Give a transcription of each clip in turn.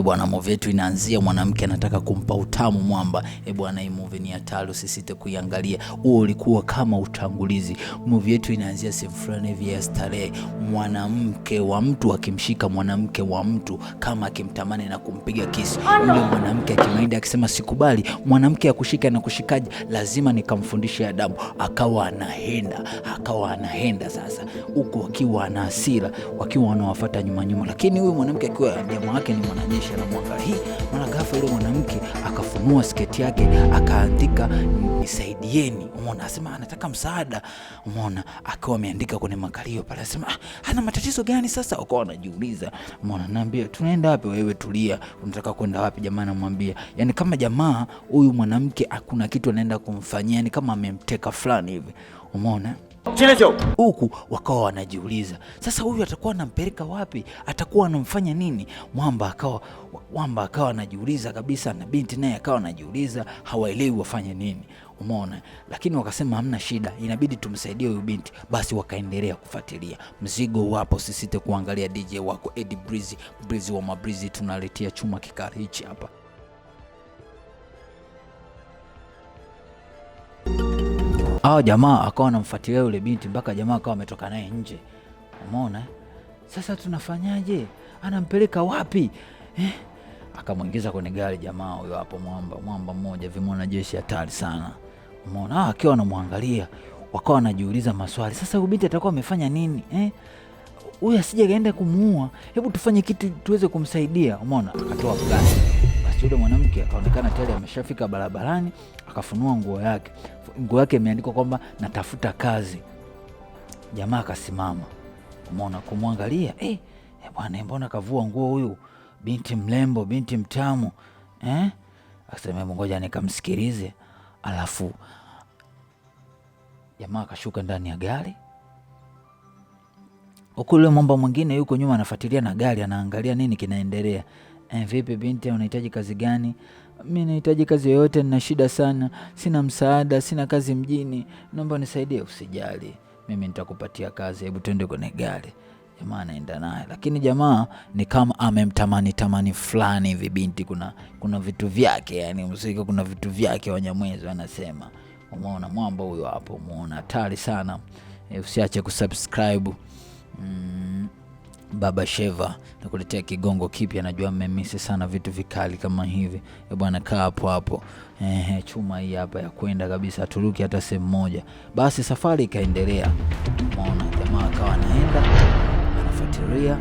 Bwana, movie yetu inaanzia mwanamke anataka kumpa utamu mwamba. Bwana, hii movie ni hatari, usisite kuiangalia. Huo ulikuwa kama utangulizi. Movie yetu inaanzia sehemu fulani hivi ya starehe, mwanamke wa mtu akimshika mwanamke wa mtu kama akimtamani na kumpiga kisi. Yule mwanamke akimaindi akisema sikubali mwanamke akushika na kushikaje, lazima nikamfundishe adabu. Akawa anaenda sasa huko akiwa ana hasira, wakiwa wanawafuata nyuma, lakini huyu mwanamke akiwa jamaa wake ni mwanajeshi anamwangalia. Hii mara ghafla yule mwanamke akafunua sketi yake akaandika nisaidieni. Umeona, asema anataka msaada. Umeona, akawa ameandika kwenye makalio pale, asema ana matatizo gani sasa? Akawa anajiuliza. Umeona, naambia tunaenda wapi? Wewe tulia, unataka kwenda wapi? Jamaa anamwambia, yani kama jamaa huyu mwanamke hakuna kitu anaenda kumfanyia, yani kama amemteka fulani hivi. Umeona, huku wakawa wanajiuliza sasa huyu atakuwa anampeleka wapi, atakuwa anamfanya nini? Mwamba akawa anajiuliza kabisa, na binti naye akawa anajiuliza, hawaelewi wafanye nini. Umeona, lakini wakasema hamna shida, inabidi tumsaidie huyu binti. Basi wakaendelea kufuatilia. Mzigo wapo, usisite kuangalia. DJ wako Eddie Breezy wa Mabreezy, tunaletea chuma kikali hichi hapa. Hao jamaa akawa anamfuatilia yule binti mpaka jamaa akawa ametoka naye nje. Umeona? Sasa tunafanyaje? Anampeleka wapi? Akamwingiza kwenye gari jamaa huyo hapo, mwamba mmoja vimona jeshi hatari sana. Umeona? Akiwa anamwangalia, wakawa wanajiuliza maswali. Sasa huyu binti atakuwa amefanya nini? Huyu asije kaenda kumuua. Hebu tufanye kitu tuweze kumsaidia. Umeona? Akatoa gari. Basi yule mwanamke akaonekana tayari ameshafika barabarani, akafunua nguo yake. Nguo yake imeandikwa kwamba natafuta kazi. Jamaa akasimama. Umeona, kumwangalia. Bwana, mbona kavua nguo huyu? Binti mlembo, binti mtamu. Akasema ngoja nikamsikilize. Alafu jamaa akashuka ndani ya gari. Huko yule mwamba mwingine yuko nyuma anafuatilia na gari, anaangalia nini kinaendelea. Vipi binti, unahitaji kazi gani? Mimi nahitaji kazi yoyote, nina shida sana, sina msaada, sina kazi mjini, naomba nisaidie. Usijali, mimi nitakupatia kazi, hebu twende kwenye gari. Jamaa anaenda naye, lakini jamaa ni kama amemtamani fulani hivi binti. Kuna vitu vyake, yani muziki kuna vitu vyake, Wanyamwezi wanasema. Umeona, mwamba huyo hapo, umeona, hatari sana. Usiache kusubscribe. Baba Sheva nakuletea kigongo kipya, najua mmemisi sana vitu vikali kama hivi. Bwana, kaa hapo. Chuma hii hapa ya kwenda kabisa, Turuki hata sehemu moja. Basi safari ikaendelea. Umeona, jamaa akawa anaenda anafuatilia,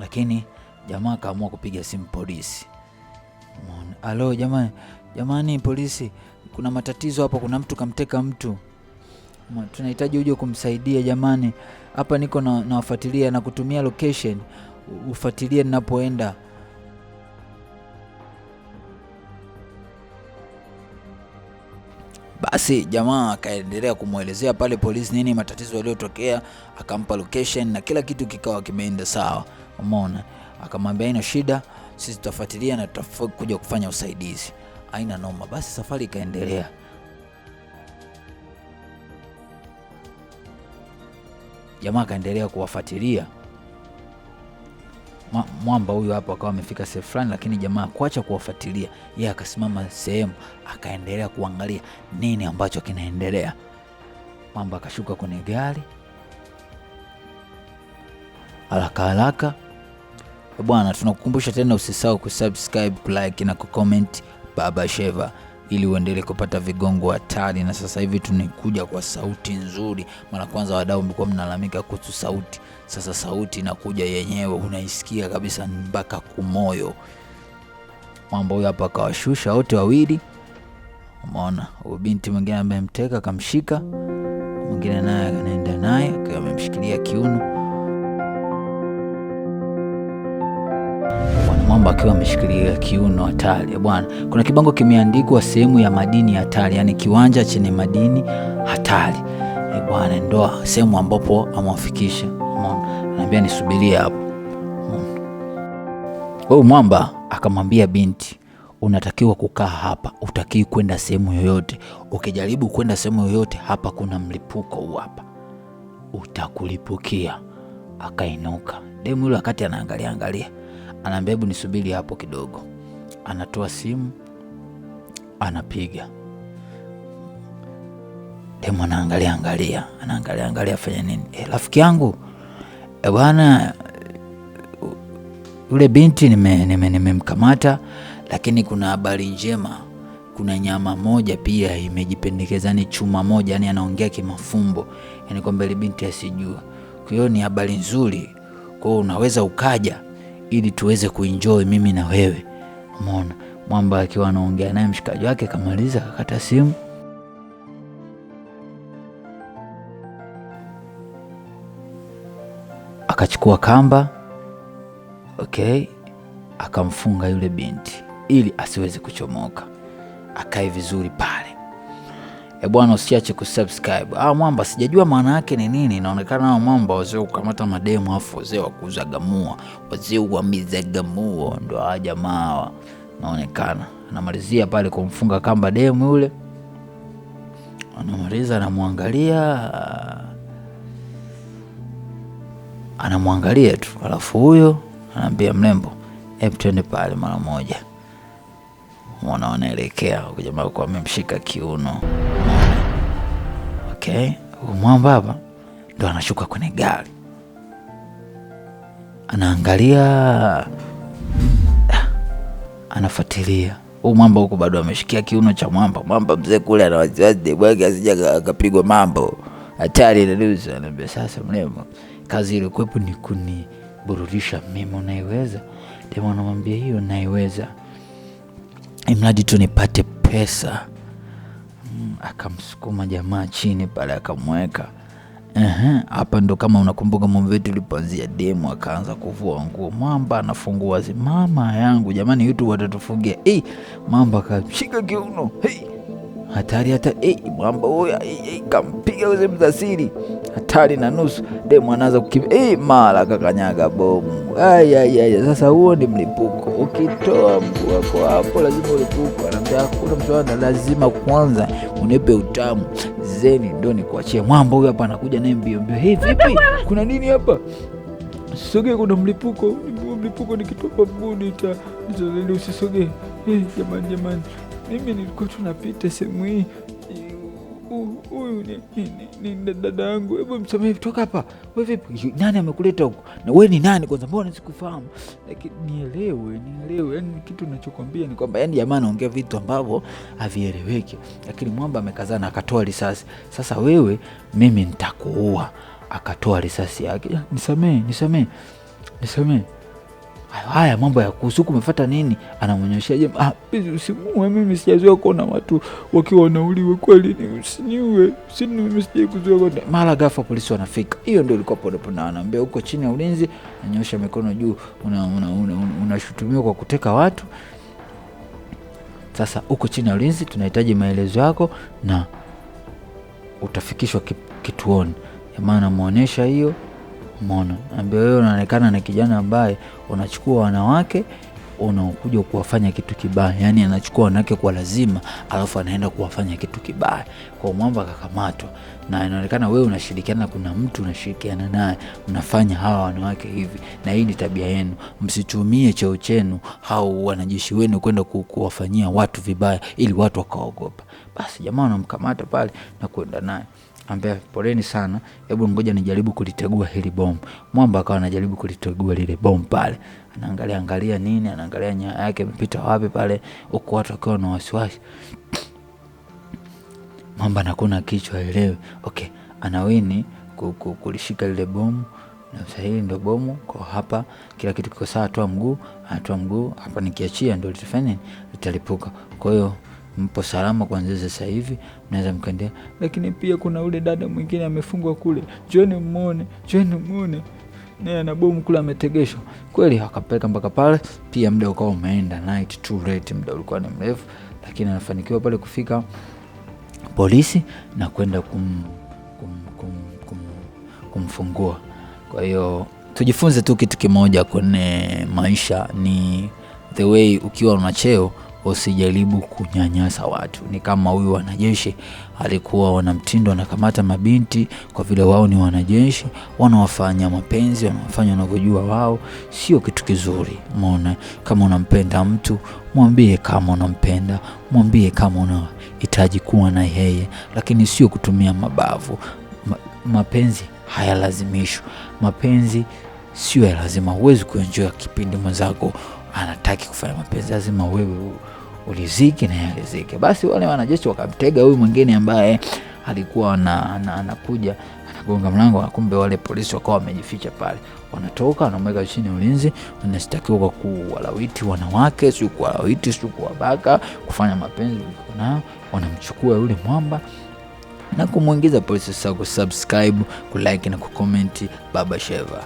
lakini jamaa akaamua kupiga simu polisi. Umeona, halo jamani polisi, kuna matatizo hapa, kuna mtu kamteka mtu, tunahitaji uje kumsaidia jamani. Hapa niko na wafuatilia na kutumia location, ufuatilie ninapoenda. Basi jamaa akaendelea kumuelezea pale polisi nini matatizo yaliyotokea, akampa location na kila kitu kikawa kimeenda sawa. Umeona, akamwambia haina shida, sisi tutafuatilia na tutakuja kufanya usaidizi, haina noma. Basi safari ikaendelea. Jamaa akaendelea kuwafuatilia. Mwamba huyu hapo akawa amefika sehemu fulani, lakini jamaa kuacha kuwafuatilia, yeye akasimama sehemu akaendelea kuangalia nini ambacho kinaendelea. Mwamba akashuka kwenye gari haraka. Bwana, tunakukumbusha tena usisahau kusubscribe, kulike na kucomment Baba Sheva ili uendelee kupata vigongo hatari. Na sasa hivi tunakuja kwa sauti nzuri. Mara kwanza wadau mlikuwa mnalalamika kuhusu sauti, sasa sauti inakuja yenyewe, unaisikia kabisa mpaka kumoyo. Mambo huyo hapa akawashusha wote wawili. Umeona, binti mwingine amemteka akamshika, mwingine naye anaenda naye akiwa amemshikilia kiuno. Mwamba akiwa ameshikilia kiuno hatari. Bwana, kuna kibango kimeandikwa sehemu ya madini hatari, yani kiwanja chenye madini hatari. Bwana, ndo sehemu ambapo amwafikisha. Anambia nisubirie hapo. Huyo mwamba akamwambia binti, unatakiwa kukaa hapa, utakiwi kwenda sehemu yoyote. Ukijaribu kwenda sehemu yoyote, hapa kuna mlipuko huu hapa, utakulipukia. Akainuka. Demu yule wakati anaangalia Anaambia hebu nisubiri hapo kidogo. Anatoa simu, anapiga. Demu anaangalia afanye nini. Rafiki yangu, bwana, yule binti nimemkamata, lakini kuna habari njema. Kuna nyama moja pia imejipendekeza, ni chuma moja, yani anaongea kimafumbo, yani kwamba ile binti asijua. Kwa hiyo ni habari nzuri. Kwa hiyo unaweza ukaja ili tuweze kuenjoy mimi na wewe. Umeona? Mwamba akiwa anaongea naye mshikaji wake, kamaliza akakata simu. Akachukua kamba, akamfunga yule binti ili asiweze kuchomoka. Akae vizuri pale. Bwana, usiache kusubscribe. Mwamba sijajua maana yake ni nini. Inaonekana hao mwamba wazee kukamata mademu afu wazee wa kuzagamua, wazee wa mizagamuo ndo hawa jamaa. Naonekana anamalizia pale kumfunga kamba demu yule. Anamaliza, anamwangalia tu. Alafu huyo anambia mlembo, hebu twende pale mara moja. Mwana wanaelekea huko, jamaa kwa amemshika kiuno. Mwamba hapa ndo anashuka kwenye gari. Anaangalia, anafuatilia. Mwamba huko bado ameshikia kiuno cha mwamba. Mwamba mzee kule ana wasiwasi bwage asija akapigwa mambo. Hatari na nusu. Anambia sasa mlembo, kazi ile kwepo ni kuniburudisha mimi, unaiweza? Demo anamwambia hiyo naiweza, imradi tu nipate pesa. Akamsukuma jamaa chini pale, akamweka. Hapa ndo kama unakumbuka mambo yetu ilipoanzia. Demo akaanza kuvua nguo. Mwamba anafungua mama yangu jamani, YouTube watatufungia. Mwamba akashika kiuno. Hatari. Mwamba huyo kampiga ule mzasiri. Hatari na nusu. Demo anaanza kukimbia. Mara kakanyaga bomu. Sasa huo ni mlipuko. Ukitoa mguu wako hapo lazima ulipuko. Anambia hakuna msaada, lazima kwanza unipe utamu zeni ndo nikuachie. Mwamba huyo hapa anakuja naye mbio. Vipi? Kuna nini hapa? Usisogee, kuna mlipuko. Mlipuko nikitoka mguu usisogee. Jamani. Mimi nilikuwa tunapita sehemu hii. Huyu ni dada yangu. Hebu msamehe, toka hapa. Wewe vipi? Nani amekuleta huko? Na wewe ni nani kwanza? Mbona sikufahamu? Lakini nielewe. Yaani kitu ninachokwambia ni kwamba yani jamaa anaongea vitu ambavyo havieleweki. Lakini mwamba amekazana, akatoa risasi. Sasa wewe, mimi nitakuua. Akatoa risasi yake. Nisamee. Haya mambo ya kuhusu umefuata nini? Anamonyeshia jamaa, usimuue, mimi sijazoea kuona watu wakiwa wanauliwa kweli, usiniue, mimi sijazoea kuzoea. Mara ghafla polisi wanafika. Hiyo ndio ilikuwa polepole, na anaambia huko chini ya ulinzi, anyosha mikono juu, unashutumiwa kwa kuteka watu. Sasa huko chini ya ulinzi tunahitaji maelezo yako na utafikishwa kituoni. Jamaa anamuonesha hiyo. Umeona? Ambia wewe unaonekana na kijana ambaye unachukua wanawake unakuja kuwafanya kitu kibaya. Yani anachukua wanawake kwa lazima alafu anaenda kuwafanya kitu kibaya. Kwa Mwamba akakamatwa na inaonekana wewe unashirikiana, kuna mtu unashirikiana naye mnafanya hawa wanawake hivi, na hii ni tabia yenu. Msitumie cheo chenu au wanajeshi wenu kwenda kuwafanyia watu vibaya ili watu wakaogopa. Basi jamaa anamkamata pale na kwenda naye. Ambia poleni sana, hebu ngoja nijaribu kulitegua hili bomu. Mwamba akawa anajaribu kulitegua lile bomu pale. Anaangalia nini, anaangalia nyaya yake imepita wapi pale, huko watu wakiwa na wasiwasi. Mwamba anakuwa kichwa elewe. Anawini kulishika lile bomu. Na sasa hili ndio bomu, kwa hapa kila kitu kiko sawa, atoa mguu, hapa nikiachia ndio litafanya litalipuka. Kwa hiyo mpo salama kuanzia sasa hivi, mnaweza mkaendelea. Lakini pia kuna ule dada mwingine amefungwa kule, John muone, naye ana bomu kule ametegeshwa. Kweli akapeleka mpaka pale, pia muda ukao umeenda, night too late, muda ulikuwa ni mrefu, lakini anafanikiwa pale kufika polisi na kwenda kumfungua. Kwa hiyo tujifunze tu kitu kimoja kwenye maisha, ni the way ukiwa una cheo usijaribu kunyanyasa watu. Ni kama huyu wanajeshi alikuwa wanamtindo anakamata mabinti kwa vile wao ni wanajeshi, wanawafanya mapenzi, wanawafanya wanavyojua wao, sio kitu kizuri. Umeona, kama unampenda mtu mwambie kama unampenda, mwambie kama unahitaji kuwa na yeye, lakini sio kutumia mabavu. Mapenzi hayalazimishwi. Mapenzi sio ya lazima. Huwezi kuenjoy kipindi mwenzako anataki kufanya mapenzi, lazima wewe ulizike na yalizike. Basi wale wanajeshi wakamtega huyu mwingine ambaye alikuwa anakuja anagonga mlango, kumbe wale polisi wakawa wamejificha pale. Wanatoka wanamweka chini ya ulinzi, wanashtakiwa kwa kuwalawiti wanawake, sio kuwalawiti, sio kuwabaka, kufanya mapenzi nao. Wanamchukua yule mwamba na kumuingiza polisi. Sasa kusubscribe, kulike na kucomment Baba Sheva.